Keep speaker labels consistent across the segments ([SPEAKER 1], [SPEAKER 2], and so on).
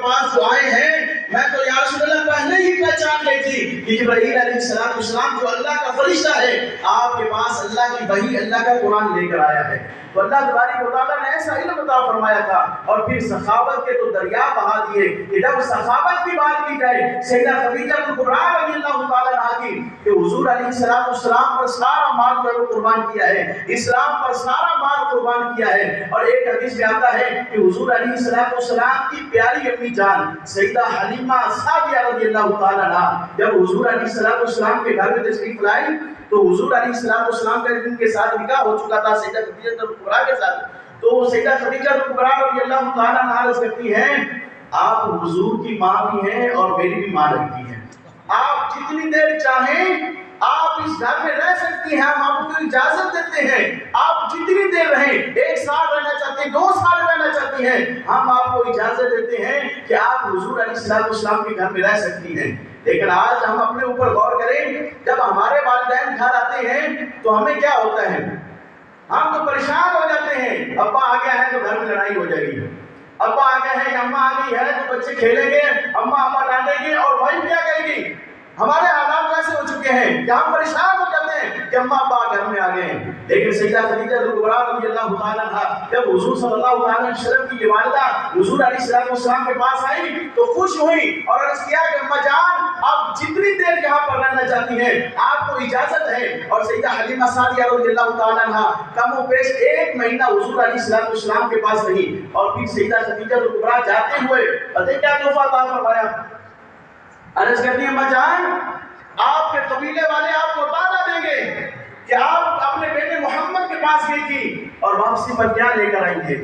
[SPEAKER 1] پاس جو آئے ہیں میں تو یا رسول اللہ پہلے ہی پہچان لی تھی کہ جبرائیل علیہ السلام جو اللہ کا فرشتہ ہے آپ کے پاس اللہ کی وحی اللہ کا قرآن لے کر آیا ہے۔ تو اللہ تبارک و تعالیٰ نے ایسا علم عطا فرمایا تھا، اور پھر سخاوت کے تو دریا بہا دیے کہ جب سخاوت کی بات کی جائے سیدہ خدیجہ کبریٰ رضی اللہ تعالیٰ عنہا کی کہ حضور علیہ السلام پر سارا مال جو قربان کیا ہے، اسلام پر سارا مال قربان کیا ہے۔ اور ایک حدیث میں آتا ہے کہ حضور علیہ السلام کی پیاری امی جان سیدہ حلیمہ سعدیہ رضی اللہ تعالیٰ عنہا جب حضور علیہ السلام کے گھر میں تشریف لائی تو حضور علیہ السلام کا ان کے ساتھ نکاح ہو چکا تھا سیدہ خدیجہ کبریٰ کے ساتھ۔ تو سیدہ خدیجہ کبریٰ رضی اللہ تعالیٰ عنہا عرض کرتی ہیں آپ حضور کی ماں بھی ہیں اور میری بھی ماں لگتی ہیں، آپ جتنی دیر چاہیں آپ اس گھر میں رہ سکتی ہیں، ہم آپ کو اجازت دیتے ہیں، آپ جتنی دیر رہیں، 1 سال رہنا چاہتے ہیں، 2 سال رہنا چاہتی ہیں، ہم آپ کو اجازت دیتے ہیں کہ آپ حضور علیہ السلام کے گھر میں رہ سکتی ہیں۔ لیکن آج ہم اپنے اوپر غور کریں، جب ہمارے والدین گھر آتے ہیں تو ہمیں کیا ہوتا ہے؟ ہم تو پریشان ہو جاتے ہیں، ابا آ گیا ہے تو گھر میں لڑائی ہو جائے گی، ابا آ گیا ہے یا اماں آ گئی ہے تو بچے کھیلیں گے، اماں ابا ڈانٹیں گے اور بھائی کیا کہے گی؟ ہمارے حالات ایسے ہو چکے ہیں کہ ہم پریشان ہو جاتے ہیں کہ اماں ابا گھر میں آ گئے ہیں۔ لیکن سیدہ خدیجہ کبریٰ رضی اللہ تعالیٰ عنہا جب حضور صلی اللہ علیہ وسلم کی والدہ حضور علیہ السلام کے پاس آئی تو خوش ہوئی اور عرض کیا کہ اماں جان آپ جتنی دیر یہاں پر رہنا چاہتی ہیں آپ کو اجازت ہے۔ اور سیدہ حلیمہ سعدیہ رضی اللہ تعالیٰ عنہا کم و بیش 1 مہینہ حضور علیہ السلام کے پاس رہی، اور پھر سیدہ خدیجہ کبریٰ جاتے ہوئے پتہ کیا تحفہ عطا فرمایا؟ عرض کرتی ہے اماں جان آپ کے قبیلے والے آپ کو بتا دیں گے کہ آپ اپنے بیٹے محمد کے پاس گئی تھی اور واپسی پر کیا لے کر آئی تھے،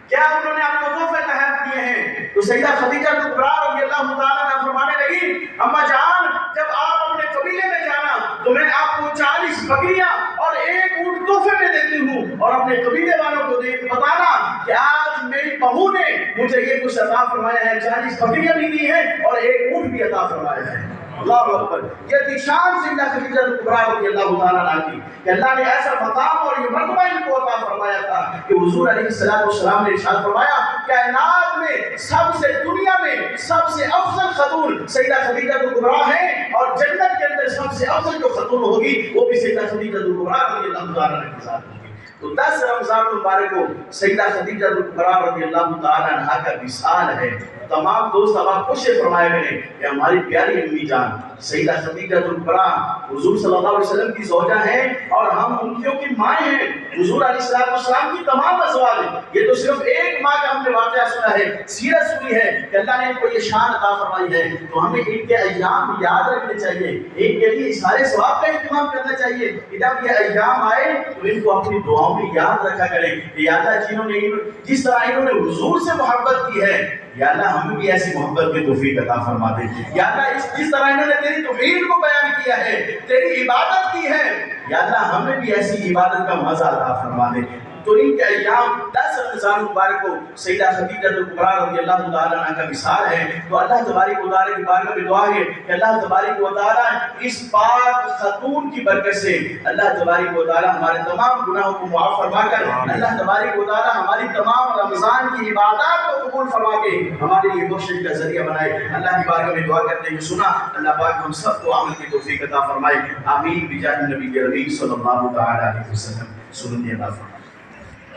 [SPEAKER 1] کیا انہوں نے آپ کو تحفے تحائف کیے ہیں؟ تو سیدہ خدیجہ کبریٰ رضی اللہ تعالیٰ عنہا فرمانے لگی اماں جان جب آپ اپنے قبیلے میں جانا تو میں آپ کو 40 بکریاں اور 1 اونٹ تحفے میں دیتی ہوں، اور اپنے قبیلے والوں کو بتانا کہ آج میری بہو نے مجھے یہ کچھ عطا فرمایا ہے، 40 بکریاں بھی دی ہیں اور 1 اونٹ بھی عطا فرمایا ہے۔ اللہ اکبر، یہ تھی شان سیدہ خدیجہ کبریٰ رضی اللہ تعالیٰ عنہا کی کہ اللہ نے ایسا مقام اور یہ مرتبہ ان کو عطا فرمایا تھا کہ حضور علیہ السلام نے ارشاد فرمایا کائنات میں سب سے دنیا میں سب سے افضل خاتون سیدہ خدیجہ کبریٰ ہے، اور جنت کے اندر سب سے افضل جو خاتون ہوگی وہ بھی سیدہ خدیجہ کبریٰ رضی اللہ تعالیٰ عنہا کے ساتھ ہوگی۔ تو 10 رمضان المبارک کو سیدہ خدیجہ کبریٰ رضی اللہ تعالیٰ عنہا کا وصال ہے۔ تمام دوست اب آپ خوش فرمایا کریں کہ ہماری پیاری امی جان سیدہ خدیجہ کبریٰ حضور صلی اللہ علیہ وسلم کی زوجہ ہیں اور ہم ان کی مائیں ہیں۔ حضور علیہ السلام کی تمام ازواج ہیں، یہ تو صرف ایک ماں کا ہم نے واقعہ سنا ہے، سیرت سنی ہے کہ اللہ نے ان کو یہ شان عطا فرمائی ہے، تو ہمیں ان کے ایام یاد رکھنے چاہیے، ان کے لیے سارے ثواب کا اہتمام کرنا چاہیے کہ جب یہ ایام آئے تو ان کو اپنی دعاؤں میں یاد رکھا کریں کہ یا اللہ جس طرح انہوں نے حضور سے محبت کی ہے یا اللہ ہمیں بھی ایسی محبت کی توفیق عطا فرما دے، یا اللہ جس طرح انہوں نے تیری توحید کو بیان کیا ہے، تیری عبادت کی ہے، یا اللہ ہمیں بھی ایسی عبادت کا مزہ عطا فرما دے۔ تو ان کے ایام 10 رمضان مبارک کو سیدہ خدیجہ کبریٰ رضی اللہ تعالیٰ عنہا کا وصال ہے۔ تو اللہ تبارک و تعالیٰ کی بارگاہ میں دعا ہے کہ اللہ تبارک و تعالیٰ اس پاک خاتون کی برکت سے اللہ تبارک و تعالیٰ ہمارے تمام گناہوں کو معاف فرما کر اللہ تبارک و تعالیٰ ہماری تمام رمضان کی عبادات کو قبول فرما کے ہمارے لیے بخشش کا ذریعہ بنائے۔ اللہ کی بارگاہ میں دعا کرتے ہیں سنا اللہ پاک ہم سب کو عمل کی توفیق عطا فرمائے، آمین بجاہ نبی کریم صلی اللہ تعالیٰ علیہ وسلم۔ سنن اللہ